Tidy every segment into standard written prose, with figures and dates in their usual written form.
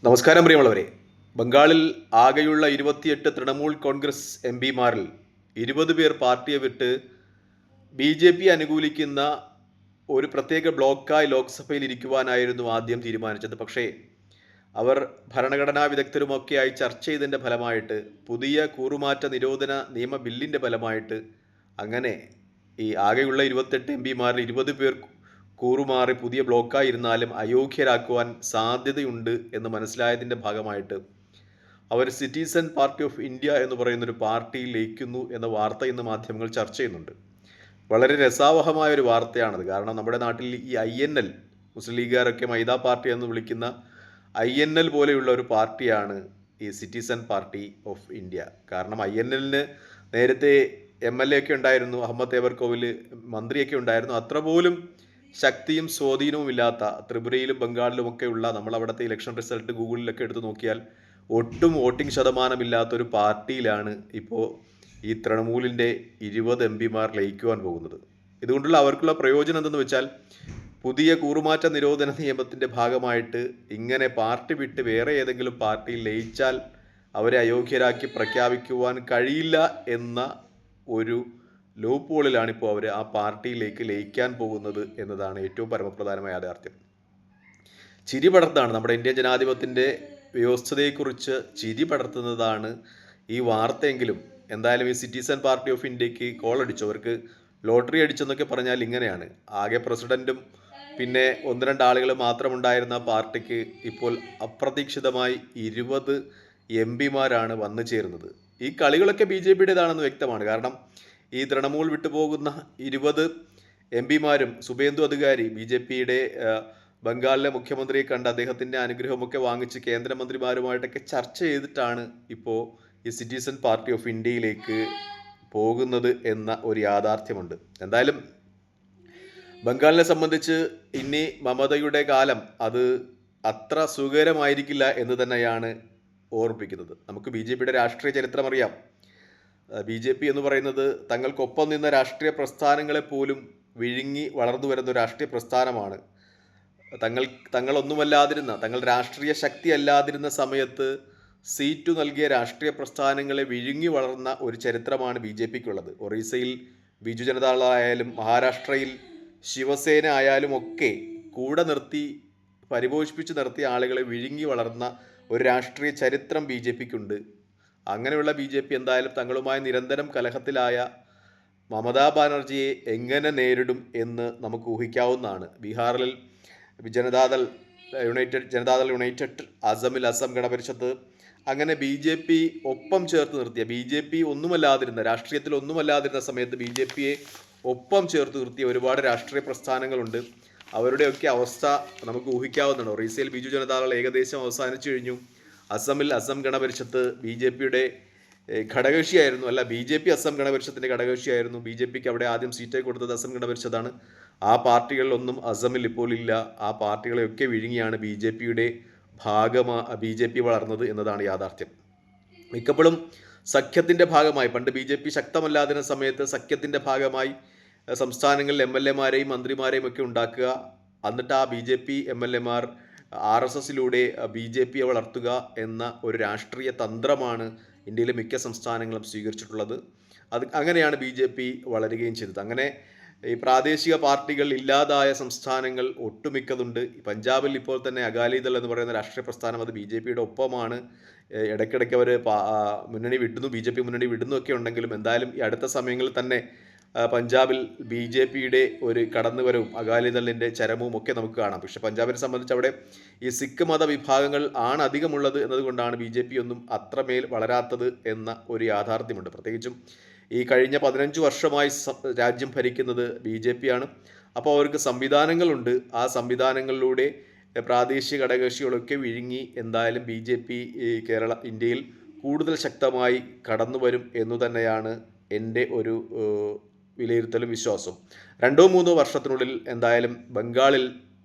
നമസ്കാരം പ്രിയമുള്ളവരെ. ബംഗാളിൽ ആകെയുള്ള 28 തൃണമൂൽ കോൺഗ്രസ് എം പിമാരിൽ 20 പേർ പാർട്ടിയെ വിട്ട് BJP അനുകൂലിക്കുന്ന ഒരു പ്രത്യേക ബ്ലോക്കായി ലോക്സഭയിൽ ഇരിക്കുവാനായിരുന്നു ആദ്യം തീരുമാനിച്ചത്. പക്ഷേ അവർ ഭരണഘടനാ വിദഗ്ധരുമൊക്കെയായി ചർച്ച ചെയ്തതിൻ്റെ ഫലമായിട്ട്, പുതിയ കൂറുമാറ്റ നിരോധന നിയമ ബില്ലിൻ്റെ ഫലമായിട്ട് അങ്ങനെ ഈ ആകെയുള്ള 28 എം പിമാരിൽ 20 പേർ കൂറുമാറി പുതിയ ബ്ലോക്കായിരുന്നാലും അയോഗ്യരാക്കുവാൻ സാധ്യതയുണ്ട് എന്ന് മനസ്സിലായതിൻ്റെ ഭാഗമായിട്ട് അവർ സിറ്റിസൺ പാർട്ടി ഓഫ് ഇന്ത്യ എന്ന് പറയുന്നൊരു പാർട്ടിയിൽ ലയിക്കുന്നു എന്ന വാർത്ത ഇന്ന് മാധ്യമങ്ങൾ ചർച്ച ചെയ്യുന്നുണ്ട്. വളരെ രസാവഹമായൊരു വാർത്തയാണത്. കാരണം നമ്മുടെ നാട്ടിൽ ഈ INL, മുസ്ലിം ലീഗുകാരൊക്കെ മൈദാ പാർട്ടി എന്ന് വിളിക്കുന്ന INL പോലെയുള്ള ഒരു പാർട്ടിയാണ് ഈ സിറ്റിസൺ പാർട്ടി ഓഫ് ഇന്ത്യ. കാരണം INLന് നേരത്തെ MLA ഒക്കെ ഉണ്ടായിരുന്നു, അഹമ്മദ് തേവർകോവിൽ മന്ത്രിയൊക്കെ ഉണ്ടായിരുന്നു. അത്ര പോലും ശക്തിയും സ്വാധീനവും ഇല്ലാത്ത, ത്രിപുരയിലും ബംഗാളിലുമൊക്കെ ഉള്ള, നമ്മളവിടുത്തെ ഇലക്ഷൻ റിസൾട്ട് ഗൂഗിളിലൊക്കെ എടുത്ത് നോക്കിയാൽ ഒട്ടും വോട്ടിംഗ് ശതമാനമില്ലാത്തൊരു പാർട്ടിയിലാണ് ഇപ്പോൾ ഈ തൃണമൂലിൻ്റെ 20 എം പിമാർ ലയിക്കുവാൻ പോകുന്നത്. ഇതുകൊണ്ടുള്ള അവർക്കുള്ള പ്രയോജനം എന്തെന്ന് വെച്ചാൽ, പുതിയ കൂറുമാറ്റ നിരോധന നിയമത്തിൻ്റെ ഭാഗമായിട്ട് ഇങ്ങനെ പാർട്ടി വിട്ട് വേറെ ഏതെങ്കിലും പാർട്ടിയിൽ ലയിച്ചാൽ അവരെ അയോഗ്യരാക്കി പ്രഖ്യാപിക്കുവാൻ കഴിയില്ല എന്ന ഒരു ലൂപ്പ് ഹോളിലാണ് ഇപ്പോൾ അവർ ആ പാർട്ടിയിലേക്ക് ലയിക്കാൻ പോകുന്നത് എന്നതാണ് ഏറ്റവും പരമപ്രധാനമായ യാഥാർത്ഥ്യം. ചിരി പടർത്താണ് നമ്മുടെ ഇന്ത്യൻ ജനാധിപത്യത്തിൻ്റെ വ്യവസ്ഥതയെക്കുറിച്ച് ചിരി പടർത്തുന്നതാണ് ഈ വാർത്തയെങ്കിലും എന്തായാലും ഈ സിറ്റിസൺ പാർട്ടി ഓഫ് ഇന്ത്യക്ക് കോൾ അടിച്ചു, അവർക്ക് ലോട്ടറി അടിച്ചെന്നൊക്കെ പറഞ്ഞാൽ ഇങ്ങനെയാണ്. ആകെ പ്രസിഡന്റും പിന്നെ 1-2 ആളുകൾ മാത്രമുണ്ടായിരുന്ന പാർട്ടിക്ക് ഇപ്പോൾ അപ്രതീക്ഷിതമായി 20 എം പിമാരാണ് വന്നു ചേരുന്നത്. ഈ കളികളൊക്കെ BJPയുടേതാണെന്ന് വ്യക്തമാണ്. കാരണം ഈ തൃണമൂൽ വിട്ടുപോകുന്ന 20 എം പിമാരും സുബേന്ദു അധികാരി BJPയുടെ ബംഗാളിലെ മുഖ്യമന്ത്രിയെ കണ്ട് അദ്ദേഹത്തിൻ്റെ അനുഗ്രഹമൊക്കെ വാങ്ങിച്ച് കേന്ദ്രമന്ത്രിമാരുമായിട്ടൊക്കെ ചർച്ച ചെയ്തിട്ടാണ് ഇപ്പോൾ ഈ സിറ്റിസൺ പാർട്ടി ഓഫ് ഇന്ത്യയിലേക്ക് പോകുന്നത് എന്ന ഒരു യാഥാർത്ഥ്യമുണ്ട്. എന്തായാലും ബംഗാളിനെ സംബന്ധിച്ച് ഇനി മമതയുടെ കാലം അത് അത്ര സുഖകരമായിരിക്കില്ല എന്ന് തന്നെയാണ് ഓർമ്മിപ്പിക്കുന്നത്. നമുക്ക് BJPയുടെ രാഷ്ട്രീയ ചരിത്രം അറിയാം. BJP എന്ന് പറയുന്നത് തങ്ങൾക്കൊപ്പം നിന്ന രാഷ്ട്രീയ പ്രസ്ഥാനങ്ങളെ പോലും വിഴുങ്ങി വളർന്നു വരുന്ന രാഷ്ട്രീയ പ്രസ്ഥാനമാണ്. തങ്ങളൊന്നുമല്ലാതിരുന്ന, തങ്ങൾ രാഷ്ട്രീയ ശക്തി അല്ലാതിരുന്ന സമയത്ത് സീറ്റു നൽകിയ രാഷ്ട്രീയ പ്രസ്ഥാനങ്ങളെ വിഴുങ്ങി വളർന്ന ഒരു ചരിത്രമാണ് BJPക്കുള്ളത്. ഒറീസയിൽ ബിജു ജനതാദൾ ആയാലും മഹാരാഷ്ട്രയിൽ ശിവസേന ആയാലും ഒക്കെ കൂടെ നിർത്തി പരിപോഷിപ്പിച്ച് നിർത്തിയ ആളുകളെ വിഴുങ്ങി വളർന്ന ഒരു രാഷ്ട്രീയ ചരിത്രം BJPക്കുണ്ട്. അങ്ങനെയുള്ള BJP എന്തായാലും തങ്ങളുമായി നിരന്തരം കലഹത്തിലായ മമതാ ബാനർജിയെ എങ്ങനെ നേരിടും എന്ന് നമുക്ക് ഊഹിക്കാവുന്നതാണ്. ബീഹാറിൽ ജനതാദൾ യുണൈറ്റഡ്, അസമിൽ അസം ഗണപരിഷത്ത്, അങ്ങനെ BJP ഒപ്പം ചേർത്ത് നിർത്തിയ, BJP ഒന്നുമല്ലാതിരുന്ന, രാഷ്ട്രീയത്തിൽ ഒന്നുമല്ലാതിരുന്ന സമയത്ത് BJPയെ ഒപ്പം ചേർത്ത് നിർത്തിയ ഒരുപാട് രാഷ്ട്രീയ പ്രസ്ഥാനങ്ങളുണ്ട്. അവരുടെയൊക്കെ അവസ്ഥ നമുക്ക് ഊഹിക്കാവുന്നതാണ്. ഒറീസയിൽ ബിജു ജനതാദൾ ഏകദേശം അവസാനിച്ചു കഴിഞ്ഞു. അസമിൽ അസം ഗണപരിഷത്ത് BJPയുടെ ഘടകകക്ഷിയായിരുന്നു, അല്ല BJP അസം ഗണപരിഷത്തിൻ്റെ ഘടകകക്ഷിയായിരുന്നു. BJPക്ക് അവിടെ ആദ്യം സീറ്റായി കൊടുത്തത് അസം ഗണപരിഷത്താണ്. ആ പാർട്ടികളിലൊന്നും അസമിൽ ഇപ്പോൾ ഇല്ല. ആ പാർട്ടികളെയൊക്കെ വിഴുങ്ങിയാണ് BJP വളർന്നത് എന്നതാണ് യാഥാർത്ഥ്യം. മിക്കപ്പോഴും സഖ്യത്തിൻ്റെ ഭാഗമായി, പണ്ട് BJP ശക്തമല്ലാതിരുന്ന സമയത്ത് സഖ്യത്തിൻ്റെ ഭാഗമായി സംസ്ഥാനങ്ങളിൽ MLAമാരെയും മന്ത്രിമാരെയും ഒക്കെ ഉണ്ടാക്കുക, എന്നിട്ട് ആ BJP MLAമാർ RSSലൂടെ BJPയെ വളർത്തുക എന്ന ഒരു രാഷ്ട്രീയ തന്ത്രമാണ് ഇന്ത്യയിലെ മിക്ക സംസ്ഥാനങ്ങളും സ്വീകരിച്ചിട്ടുള്ളത്. അങ്ങനെയാണ് BJP വളരുകയും ചെയ്തത്. അങ്ങനെ ഈ പ്രാദേശിക പാർട്ടികൾ ഇല്ലാതായ സംസ്ഥാനങ്ങൾ ഒട്ടുമിക്കതുണ്ട്. പഞ്ചാബിൽ ഇപ്പോൾ തന്നെ അകാലിദൾ എന്ന് പറയുന്ന രാഷ്ട്രീയ പ്രസ്ഥാനം അത് BJPയുടെ ഒപ്പമാണ്. ഇടയ്ക്കിടയ്ക്ക് അവർ മുന്നണി വിടുന്നു, BJP മുന്നണി വിടുന്നൊക്കെ ഉണ്ടെങ്കിലും എന്തായാലും ഈ അടുത്ത സമയങ്ങളിൽ തന്നെ പഞ്ചാബിൽ BJPയുടെ ഒരു കടന്നുവരവും അകാലിദളിൻ്റെ ചരമവും ഒക്കെ നമുക്ക് കാണാം. പക്ഷേ പഞ്ചാബിനെ സംബന്ധിച്ച് അവിടെ ഈ സിഖ് മത വിഭാഗങ്ങൾ ആണ് അധികമുള്ളത് എന്നതുകൊണ്ടാണ് BJP ഒന്നും അത്രമേൽ വളരാത്തത് എന്ന ഒരു യാഥാർത്ഥ്യമുണ്ട്. പ്രത്യേകിച്ചും ഈ കഴിഞ്ഞ 15 വർഷമായി രാജ്യം ഭരിക്കുന്നത് BJPയാണ്. അപ്പോൾ അവർക്ക് സംവിധാനങ്ങളുണ്ട്. ആ സംവിധാനങ്ങളിലൂടെ പ്രാദേശിക ഘടകകക്ഷികളൊക്കെ വിഴുങ്ങി എന്തായാലും BJP ഇന്ത്യയിൽ കൂടുതൽ ശക്തമായി കടന്നു വരും എന്നു തന്നെയാണ് എൻ്റെ ഒരു വിലയിരുത്തലും വിശ്വാസവും. 2-3 വർഷത്തിനുള്ളിൽ എന്തായാലും ബംഗാളിൽ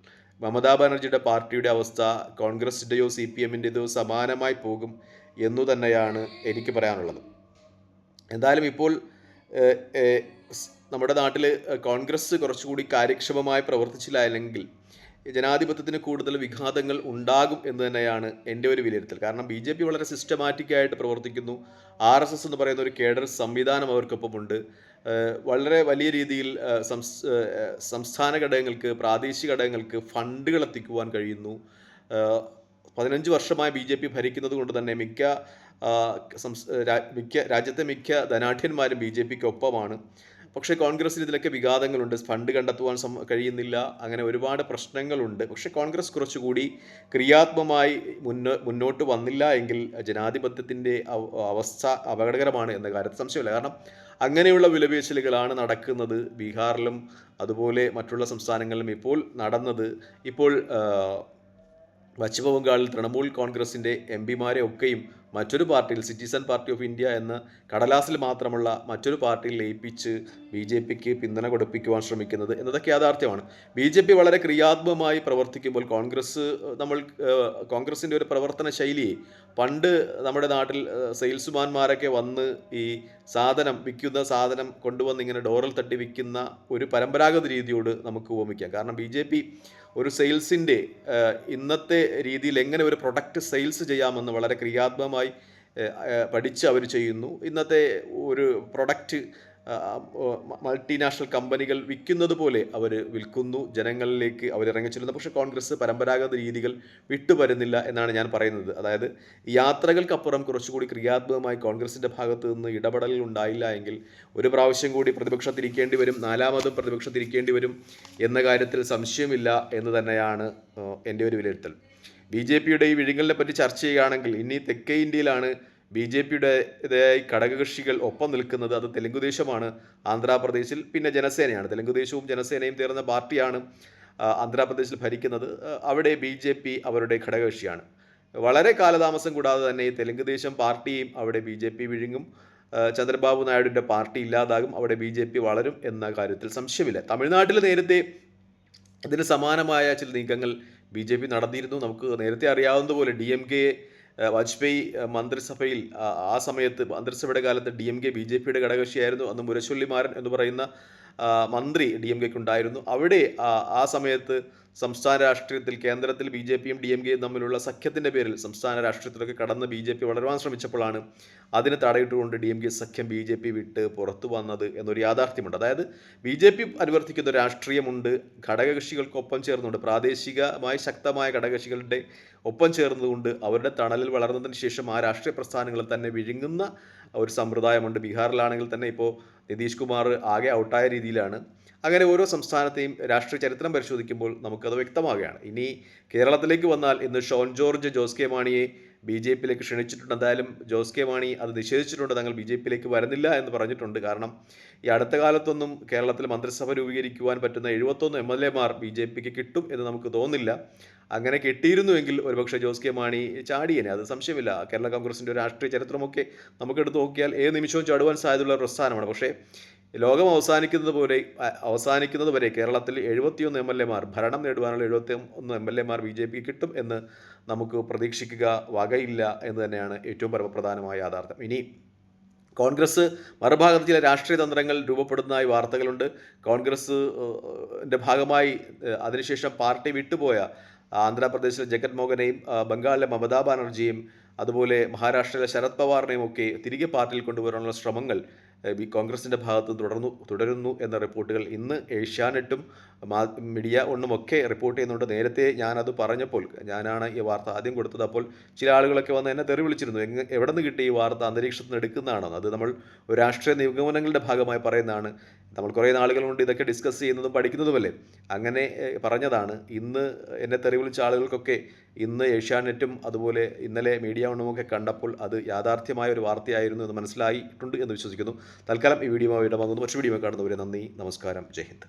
മമതാ ബാനർജിയുടെ പാർട്ടിയുടെ അവസ്ഥ കോൺഗ്രസിൻ്റെയോ CPMൻ്റെയോ സമാനമായി പോകും എന്നു തന്നെയാണ് എനിക്ക് പറയാനുള്ളത്. എന്തായാലും ഇപ്പോൾ നമ്മുടെ നാട്ടിൽ കോൺഗ്രസ് കുറച്ചുകൂടി കാര്യക്ഷമമായി പ്രവർത്തിച്ചില്ല, അല്ലെങ്കിൽ ജനാധിപത്യത്തിന് കൂടുതൽ വിഘാതങ്ങൾ ഉണ്ടാകും എന്ന് തന്നെയാണ് എൻ്റെ ഒരു വിലയിരുത്തൽ. കാരണം ബി വളരെ സിസ്റ്റമാറ്റിക്കായിട്ട് പ്രവർത്തിക്കുന്നു. RSS എന്ന് പറയുന്ന ഒരു കേഡർ സംവിധാനം അവർക്കൊപ്പമുണ്ട്. വളരെ വലിയ രീതിയിൽ സംസ്ഥാന ഘടകങ്ങൾക്ക്, പ്രാദേശിക ഘടകങ്ങൾക്ക് ഫണ്ടുകൾ എത്തിക്കുവാൻ കഴിയുന്നു. 15 വർഷമായി BJP ഭരിക്കുന്നത് കൊണ്ട് തന്നെ മിക്ക രാജ്യത്തെ മിക്ക ധനാഢ്യന്മാരും BJPക്ക് ഒപ്പമാണ്. പക്ഷേ കോൺഗ്രസ്സിന് ഇതിലൊക്കെ വിഘാതങ്ങളുണ്ട്. ഫണ്ട് കണ്ടെത്തുവാൻ കഴിയുന്നില്ല. അങ്ങനെ ഒരുപാട് പ്രശ്നങ്ങളുണ്ട്. പക്ഷേ കോൺഗ്രസ് കുറച്ചുകൂടി ക്രിയാത്മകമായി മുന്നോട്ട് വന്നില്ല എങ്കിൽ ജനാധിപത്യത്തിൻ്റെ അവസ്ഥ അപകടകരമാണ് എന്ന കാര്യത്തിൽ സംശയമില്ല. കാരണം അങ്ങനെയുള്ള വിലപേശലുകളാണ് നടക്കുന്നത് ബീഹാറിലും അതുപോലെ മറ്റുള്ള സംസ്ഥാനങ്ങളിലും ഇപ്പോൾ നടന്നത്. ഇപ്പോൾ പശ്ചിമ ബംഗാളിൽ തൃണമൂൽ കോൺഗ്രസിൻ്റെ MPമാരെ ഒക്കെയും മറ്റൊരു പാർട്ടിയിൽ, സിറ്റിസൺ പാർട്ടി ഓഫ് ഇന്ത്യ എന്ന കടലാസിൽ മാത്രമുള്ള മറ്റൊരു പാർട്ടിയിൽ ലയിപ്പിച്ച് BJPക്ക് പിന്തുണ കൊടുപ്പിക്കുവാൻ ശ്രമിക്കുന്നത് എന്നതൊക്കെ യാഥാർത്ഥ്യമാണ്. BJP വളരെ ക്രിയാത്മകമായി പ്രവർത്തിക്കുമ്പോൾ കോൺഗ്രസിൻ്റെ ഒരു പ്രവർത്തന ശൈലിയെ പണ്ട് നമ്മുടെ നാട്ടിൽ സെയിൽസ്മാൻമാരൊക്കെ വന്ന് ഈ വിൽക്കുന്ന സാധനം കൊണ്ടുവന്ന് ഇങ്ങനെ ഡോറിൽ തട്ടി വിൽക്കുന്ന ഒരു പരമ്പരാഗത രീതിയോട് നമുക്ക് ഉപമിക്കാം. കാരണം BJP ഒരു സെയിൽസിൻ്റെ ഇന്നത്തെ രീതിയിൽ എങ്ങനെ ഒരു പ്രൊഡക്റ്റ് സെയിൽസ് ചെയ്യാമെന്ന് വളരെ ക്രിയാത്മകമായി പഠിച്ച് അവർ ചെയ്യുന്നു. ഇന്നത്തെ ഒരു പ്രൊഡക്റ്റ് മൾട്ടിനാഷണൽ കമ്പനികൾ വിൽക്കുന്നത് പോലെ അവർ വിൽക്കുന്നു, ജനങ്ങളിലേക്ക് അവരിറങ്ങിച്ചെല്ലുന്നു. പക്ഷേ കോൺഗ്രസ് പരമ്പരാഗത രീതികൾ വിട്ടുവരുന്നില്ല എന്നാണ് ഞാൻ പറയുന്നത്. അതായത് യാത്രകൾക്കപ്പുറം കുറച്ചുകൂടി ക്രിയാത്മകമായി കോൺഗ്രസിൻ്റെ ഭാഗത്ത് നിന്ന് ഇടപെടലുകൾ ഉണ്ടായില്ല എങ്കിൽ ഒരു പ്രാവശ്യം കൂടി പ്രതിപക്ഷത്തിരിക്കേണ്ടി വരും, 4മതും പ്രതിപക്ഷത്തിരിക്കേണ്ടി വരും എന്ന കാര്യത്തിൽ സംശയമില്ല എന്ന് തന്നെയാണ് എൻ്റെ ഒരു വിലയിരുത്തൽ. BJPയുടെ ഈ വിഴുങ്ങലിനെ പറ്റി ചർച്ച ചെയ്യുകയാണെങ്കിൽ ഇനി തെക്കേ ഇന്ത്യയിലാണ് BJPയുടേതായി ഘടകകക്ഷികൾ ഒപ്പം നിൽക്കുന്നത്. അത് തെലുങ്കുദേശമാണ്, ആന്ധ്രാപ്രദേശിൽ, പിന്നെ ജനസേനയാണ്. തെലുങ്കുദേശവും ജനസേനയും ചേർന്ന പാർട്ടിയാണ് ആന്ധ്രാപ്രദേശിൽ ഭരിക്കുന്നത്. അവിടെ BJP അവരുടെ ഘടകകക്ഷിയാണ്. വളരെ കാലതാമസം കൂടാതെ തന്നെ ഈ തെലുങ്കുദേശം പാർട്ടിയും അവിടെ BJP വിഴുങ്ങും. ചന്ദ്രബാബു നായിഡുവിൻ്റെ പാർട്ടി ഇല്ലാതാകും, അവിടെ BJP വളരും എന്ന കാര്യത്തിൽ സംശയമില്ല. തമിഴ്നാട്ടിൽ നേരത്തെ ഇതിന് സമാനമായ ചില നീക്കങ്ങൾ BJP നടത്തിയിരുന്നു. നമുക്ക് നേരത്തെ അറിയാവുന്നതുപോലെ DMK വാജ്പേയി മന്ത്രിസഭയിൽ ആ സമയത്ത് മന്ത്രിസഭയുടെ കാലത്ത് DMK BJPയുടെ ഘടകകക്ഷിയായിരുന്നു. അന്ന് മുരശൊല്ലിമാരൻ എന്ന് പറയുന്ന മന്ത്രി DMKക്ക് ഉണ്ടായിരുന്നു. അവിടെ ആ സമയത്ത് സംസ്ഥാന രാഷ്ട്രീയത്തിൽ കേന്ദ്രത്തിൽ BJPയും DMKയും തമ്മിലുള്ള സഖ്യത്തിൻ്റെ പേരിൽ സംസ്ഥാന രാഷ്ട്രീയത്തിലൊക്കെ കടന്ന് BJP വളരുവാൻ ശ്രമിച്ചപ്പോഴാണ് അതിന് തടയിട്ടുകൊണ്ട് DMK സഖ്യം BJP വിട്ട് പുറത്തു വന്നത് എന്നൊരു യാഥാർത്ഥ്യമുണ്ട്. അതായത് BJP അനുവർത്തിക്കുന്ന രാഷ്ട്രീയമുണ്ട്, ഘടകകക്ഷികൾക്കൊപ്പം ചേർന്നുകൊണ്ട് പ്രാദേശികമായി ശക്തമായ ഘടകകക്ഷികളുടെ ഒപ്പം ചേർന്നുകൊണ്ട് അവരുടെ തണലിൽ വളർന്നതിന് ശേഷം ആ രാഷ്ട്രീയ പ്രസ്ഥാനങ്ങൾ തന്നെ വിഴുങ്ങുന്ന ഒരു സമ്പ്രദായമുണ്ട്. ബീഹാറിലാണെങ്കിൽ തന്നെ ഇപ്പോൾ നിതീഷ് കുമാർ ആകെ ഔട്ടായ രീതിയിലാണ്. അങ്ങനെ ഓരോ സംസ്ഥാനത്തെയും രാഷ്ട്രീയ ചരിത്രം പരിശോധിക്കുമ്പോൾ നമുക്കത് വ്യക്തമാവുകയാണ്. ഇനി കേരളത്തിലേക്ക് വന്നാൽ ഇന്ന് ഷോൺ ജോർജ് ജോസ് കെ മാണിയെ BJPയിലേക്ക് ക്ഷണിച്ചിട്ടുണ്ട്. എന്തായാലും ജോസ് കെ മാണി അത് നിഷേധിച്ചിട്ടുണ്ട്. തങ്ങൾ BJPയിലേക്ക് വരുന്നില്ല എന്ന് പറഞ്ഞിട്ടുണ്ട്. കാരണം ഈ അടുത്ത കാലത്തൊന്നും കേരളത്തിൽ മന്ത്രിസഭ രൂപീകരിക്കുവാൻ പറ്റുന്ന 71 MLAമാർ BJPക്ക് കിട്ടും എന്ന് നമുക്ക് തോന്നുന്നില്ല. അങ്ങനെ കിട്ടിയിരുന്നുവെങ്കിൽ ഒരുപക്ഷെ ജോസ് കെ മാണി ചാടിയേനെ, അത് സംശയമില്ല. കേരള കോൺഗ്രസിൻ്റെ രാഷ്ട്രീയ ചരിത്രമൊക്കെ നമുക്കെടുത്ത് നോക്കിയാൽ ഏത് നിമിഷവും ചാടുവാൻ സാധ്യതയുള്ള പ്രസ്ഥാനമാണ്. പക്ഷേ ലോകം അവസാനിക്കുന്നത് വരെ കേരളത്തിൽ 71 MLAമാർ, ഭരണം നേടുവാനുള്ള 71 MLAമാർ BJPക്ക് കിട്ടും എന്ന് നമുക്ക് പ്രതീക്ഷിക്കുക വകയില്ല എന്ന് തന്നെയാണ് ഏറ്റവും പരമപ്രധാനമായ യാഥാർത്ഥ്യം. ഇനി കോൺഗ്രസ് മറുഭാഗത്ത് ചില രാഷ്ട്രീയ തന്ത്രങ്ങൾ രൂപപ്പെടുന്നതായി വാർത്തകളുണ്ട്. കോൺഗ്രസിൻ്റെ ഭാഗമായി അതിനുശേഷം പാർട്ടി വിട്ടുപോയ ആന്ധ്രാപ്രദേശിലെ ജഗൻ മോഹനെയും ബംഗാളിലെ മമതാ ബാനർജിയും അതുപോലെ മഹാരാഷ്ട്രയിലെ ശരത് പവാറിനെയും ഒക്കെ തിരികെ പാർട്ടിയിൽ കൊണ്ടുവരാനുള്ള ശ്രമങ്ങൾ കോൺഗ്രസിൻ്റെ ഭാഗത്ത് തുടരുന്നു എന്ന റിപ്പോർട്ടുകൾ ഇന്ന് ഏഷ്യാനെറ്റും മീഡിയ ഒന്നുമൊക്കെ റിപ്പോർട്ട് ചെയ്യുന്നുണ്ട്. നേരത്തെ ഞാനത് പറഞ്ഞപ്പോൾ, ഞാനാണ് ഈ വാർത്ത ആദ്യം കൊടുത്തത്, അപ്പോൾ ചില ആളുകളൊക്കെ വന്ന് എന്നെ തെറി വിളിച്ചിരുന്നു. എവിടെ നിന്ന് കിട്ടി ഈ വാർത്ത, അന്തരീക്ഷത്തിൽ നിന്ന് എടുക്കുന്നതാണോ? അത് നമ്മൾ ഒരു രാഷ്ട്രീയ നിഗമനങ്ങളുടെ ഭാഗമായി പറയുന്നതാണ്. നമ്മൾ കുറേ നാളുകൾ കൊണ്ട് ഇതൊക്കെ ഡിസ്കസ് ചെയ്യുന്നതും പഠിക്കുന്നതുമല്ലേ. അങ്ങനെ പറഞ്ഞതാണ്. ഇന്ന് എന്നെ തെറി വിളിച്ച ആളുകൾക്കൊക്കെ ഇന്ന് ഏഷ്യാനെറ്റും അതുപോലെ ഇന്നലെ മീഡിയ ഒന്നുമൊക്കെ കണ്ടപ്പോൾ അത് യാഥാർത്ഥ്യമായ ഒരു വാർത്തയായിരുന്നു എന്ന് മനസ്സിലായിട്ടുണ്ട് എന്ന് വിശ്വസിക്കുന്നു. തൽക്കാലം ഈ വീഡിയോ ഇടവാങ്ങുന്നു. മറ്റു വീഡിയോ കാണുന്നവരെ നന്ദി, നമസ്കാരം, ജയ് ഹിന്ദ്.